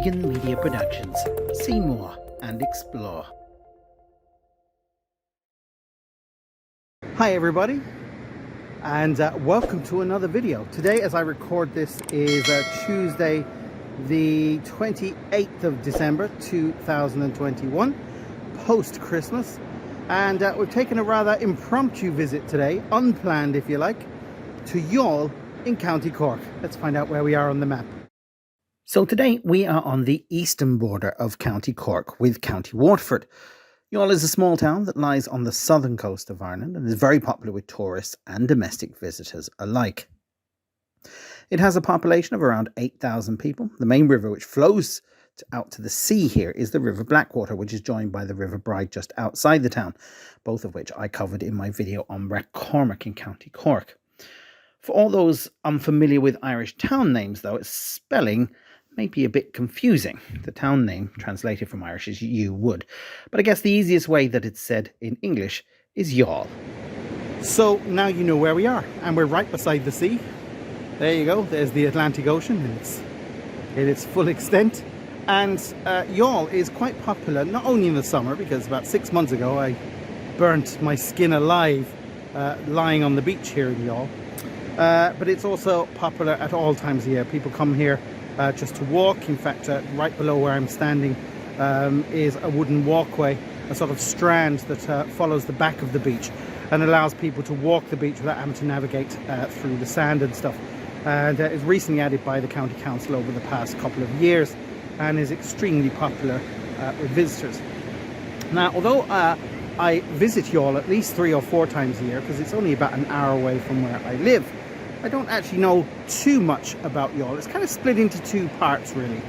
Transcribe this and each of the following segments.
Vegan Media Productions. See more and explore. Hi everybody, and welcome to another video. Today, as I record this, is Tuesday the 28th of December 2021, post-Christmas, and we've taken a rather impromptu visit today, unplanned if you like, to Youghal in County Cork. Let's find out where we are on the map. So today we are on the eastern border of County Cork with County Waterford. Youghal is a small town that lies on the southern coast of Ireland and is very popular with tourists and domestic visitors alike. It has a population of around 8,000 people. The main river which flows out to the sea here is the River Blackwater, which is joined by the River Bride just outside the town, both of which I covered in my video on Cork in County Cork. For all those unfamiliar with Irish town names, though, its spelling may be a bit confusing. The town name, translated from Irish, is You Would, but I guess the easiest way that it's said in English is Youghal. So now you know where we are, and we're right beside the sea. There you go, there's the Atlantic Ocean in its full extent. And Youghal is quite popular, not only in the summer, because about 6 months ago I burnt my skin alive lying on the beach here in Youghal. But it's also popular at all times of year. People come here just to walk. In fact, right below where I'm standing is a wooden walkway, a sort of strand that follows the back of the beach and allows people to walk the beach without having to navigate through the sand and stuff. And is recently added by the County Council over the past couple of years and is extremely popular with visitors. Now, although I visit Youghal at least 3 or 4 times a year because it's only about an hour away from where I live, I don't actually know too much about Youghal. It's kind of split into 2 parts really.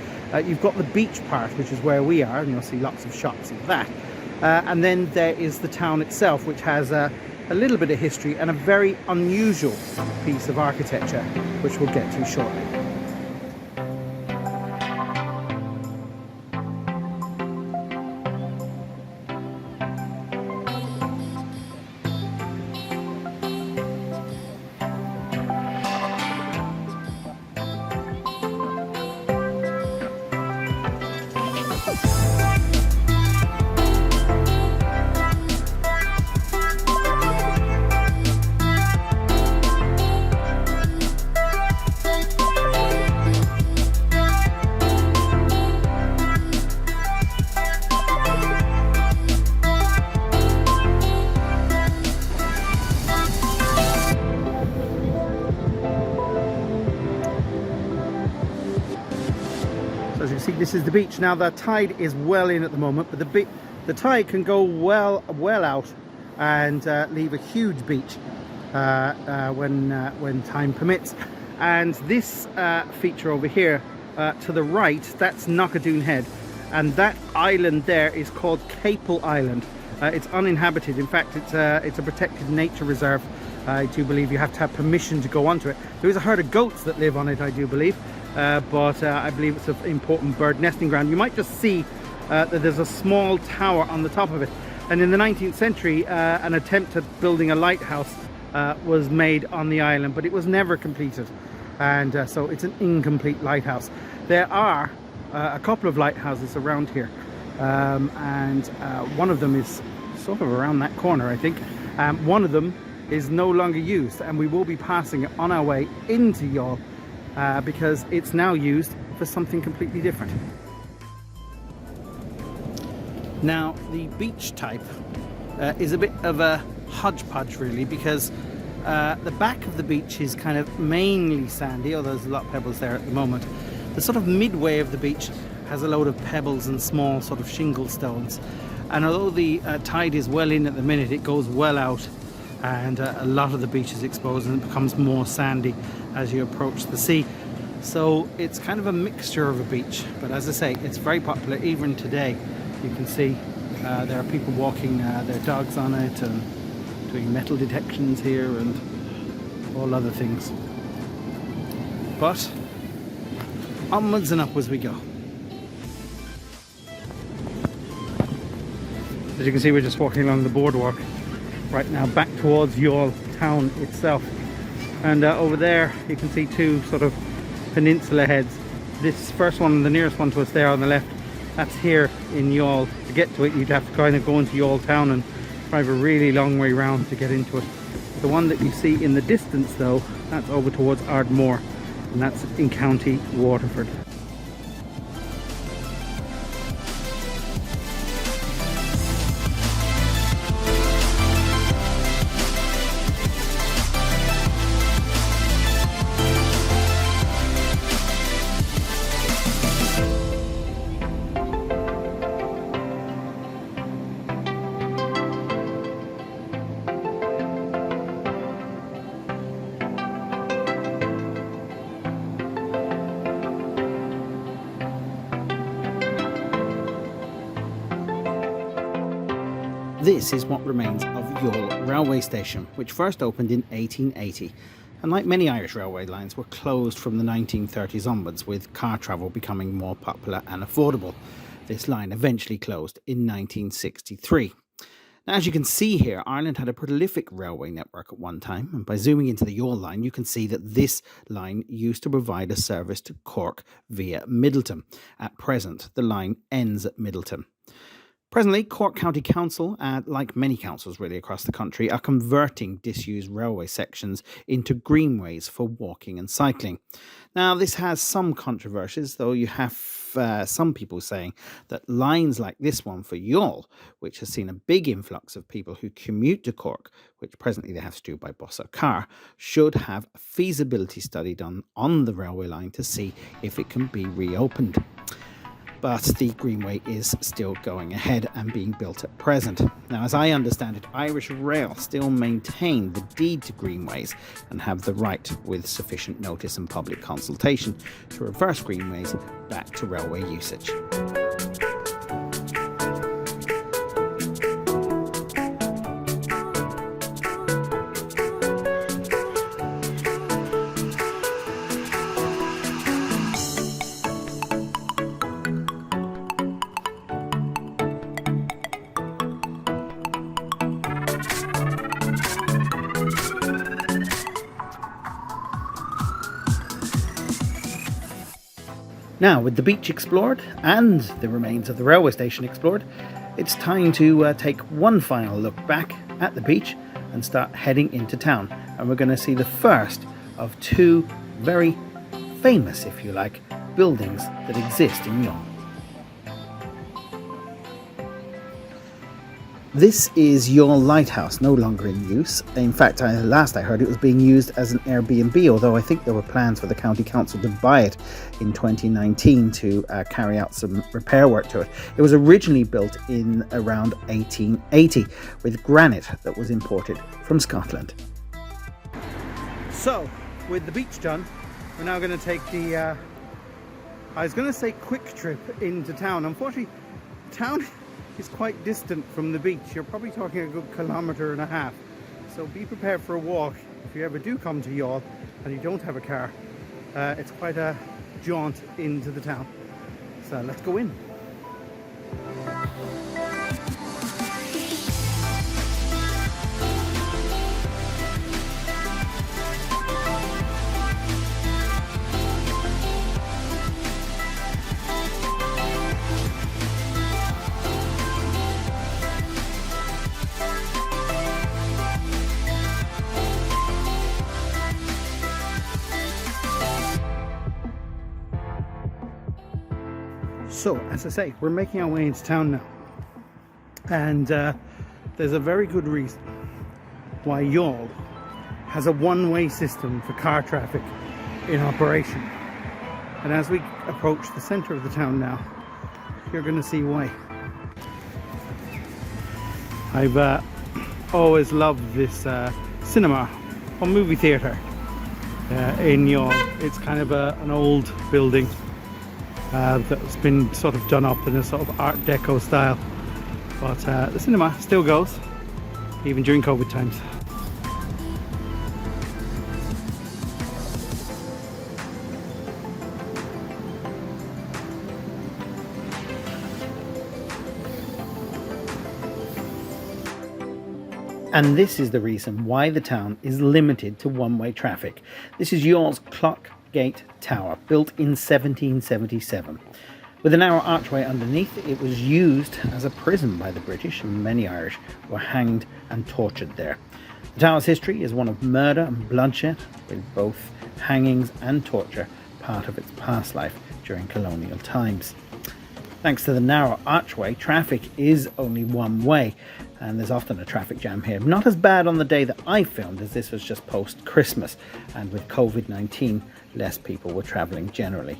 You've got the beach part, which is where we are, and you'll see lots of shops of that. And then there is the town itself, which has a little bit of history and a very unusual piece of architecture, which we'll get to shortly. As you can see, this is the beach. Now the tide is well in at the moment, but the tide can go well out and leave a huge beach when time permits. And this feature over here to the right, that's Knockadoon Head, and that island there is called Capel Island. It's uninhabited. In fact, it's a protected nature reserve. I do believe you have to have permission to go onto it. There is a herd of goats that live on it, I do believe. But I believe it's an important bird nesting ground. You might just see that there's a small tower on the top of it. And in the 19th century, an attempt at building a lighthouse was made on the island, but it was never completed. And so it's an incomplete lighthouse. There are a couple of lighthouses around here. And one of them is sort of around that corner, I think. One of them is no longer used, and we will be passing it on our way into Youghal. Because it's now used for something completely different. Now, the beach type is a bit of a hodgepodge really, because the back of the beach is kind of mainly sandy, although there's a lot of pebbles there at the moment. The sort of midway of the beach has a load of pebbles and small sort of shingle stones, and although the tide is well in at the minute, it goes well out, and a lot of the beach is exposed and it becomes more sandy as you approach the sea. So it's kind of a mixture of a beach, but as I say, it's very popular. Even today you can see there are people walking their dogs on it and doing metal detections here and all other things. But onwards and upwards we go. As you can see, we're just walking along the boardwalk right now back towards Youghal town itself, and over there you can see 2 sort of peninsula heads This first one, the nearest one to us there on the left, that's here in Youghal. To get to it, you'd have to kind of go into Youghal town and drive a really long way round to get into it. The one that you see in the distance though, that's over towards Ardmore, and that's in County Waterford. This is what remains of Youghal railway station, which first opened in 1880, and like many Irish railway lines were closed from the 1930s onwards, with car travel becoming more popular and affordable. This line eventually closed in 1963. Now, as you can see here, Ireland had a prolific railway network at one time, and by zooming into the Youghal line, you can see that this line used to provide a service to Cork via Middleton. At present, the line ends at Middleton. Presently, Cork County Council, like many councils really across the country, are converting disused railway sections into greenways for walking and cycling. Now, this has some controversies, though you have some people saying that lines like this one for Youghal, which has seen a big influx of people who commute to Cork, which presently they have to do by bus or car, should have a feasibility study done on the railway line to see if it can be reopened. But the Greenway is still going ahead and being built at present. Now, as I understand it, Irish Rail still maintain the deed to Greenways and have the right, with sufficient notice and public consultation, to reverse Greenways back to railway usage. Now, with the beach explored and the remains of the railway station explored, it's time to take one final look back at the beach and start heading into town. And we're going to see the first of two very famous, if you like, buildings that exist in Youghal. This is Youghal Lighthouse, no longer in use. In fact, last I heard it was being used as an Airbnb, although I think there were plans for the County Council to buy it in 2019 to carry out some repair work to it. It was originally built in around 1880 with granite that was imported from Scotland. So, with the beach done, we're now going to take the, I was going to say quick trip into town. Unfortunately, town is quite distant from the beach. You're probably talking a good 1.5 kilometers. So be prepared for a walk if you ever do come to Youghal and you don't have a car. It's quite a jaunt into the town. So let's go in. So, as I say, we're making our way into town now, and there's a very good reason why Youghal has a one-way system for car traffic in operation. And as we approach the centre of the town now, you're going to see why. I've always loved this cinema or movie theatre in Youghal. It's kind of an old building that's been sort of done up in a sort of Art Deco style, but the cinema still goes even during COVID times. And this is the reason why the town is limited to one-way traffic. This is Youghal's clock Gate Tower, built in 1777. With a narrow archway underneath, it was used as a prison by the British, and many Irish were hanged and tortured there. The tower's history is one of murder and bloodshed, with both hangings and torture part of its past life during colonial times. Thanks to the narrow archway, traffic is only one way, and there's often a traffic jam here. Not as bad on the day that I filmed, as this was just post-Christmas, and with COVID-19, less people were travelling generally.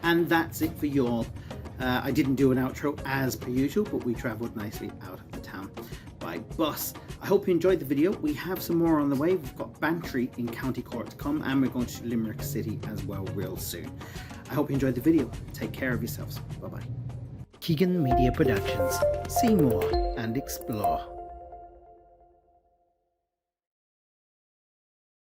And that's it for Youghal. I didn't do an outro as per usual, but we travelled nicely out of the town by bus. I hope you enjoyed the video. We have some more on the way. We've got Bantry in County Cork to come, and we're going to Limerick City as well real soon. I hope you enjoyed the video. Take care of yourselves. Bye bye. Keegan Media Productions. See more and explore.